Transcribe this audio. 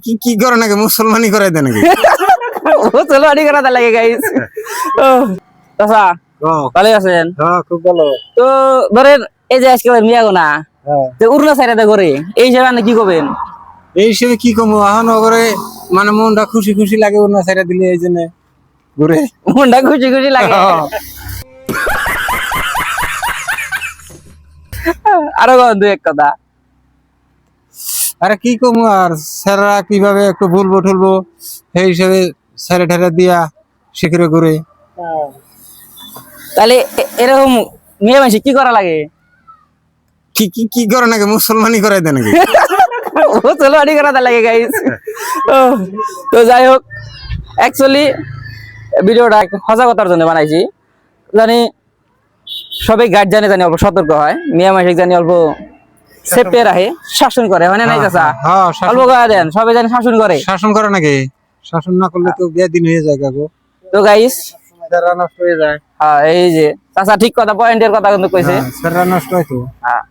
কি কি করে নাকি মুসলমানি করাই দেয় নাকি? মুসলমানি করা লাগে গাইস। চাচা ভালো আছেন? খুব ভালো। তো ধরেন এই যে আজকে মিয়া গোনা উড়না সাইডে করে এই হিসাবে আপনি কি করবেন? এই হিসেবে কি কমু এখন করে মানে মনটা খুশি খুশি লাগে অন্য সাইডে দিলে এই জন্য ঘুরে মনটা খুশি খুশি লাগে। আরো দু এক কথা। আরে কি কমু আর স্যাররা কিভাবে একটু ভুলবো ঠুলবো সেই হিসেবে স্যারে ঠেরে দিয়া শিখরে ঘুরে। তাহলে এরকম মেয়ে মানুষ কি করা লাগে? কি কি কি করে নাকি মুসলমানি করাই দেয় নাকি? মুসলমানি করা লাগে গাইস। তো যাই হোক, অ্যাকচুয়ালি ভিডিওটা একটু সজাগতার জন্য বানাইছি, জানি সবাই গার্জিয়ানে জানি অল্প সতর্ক হয়, মেয়ে মানুষ জানি অল্প সেফে রাখে, শাসন করে, মানে নাই চাচা? অল্প করে দেন, সবাই জানি শাসন করে। শাসন করে নাকি? শাসন না করলে তো বিয়ে দিন হয়ে যায় কাকু। তো গাইস স্যাররা নষ্ট হয়ে যায়। হ্যাঁ, এই যে চাচা ঠিক কথা, পয়েন্টের কথা কিন্তু কইছে। স্যাররা নষ্ট হয় তো। হ্যাঁ।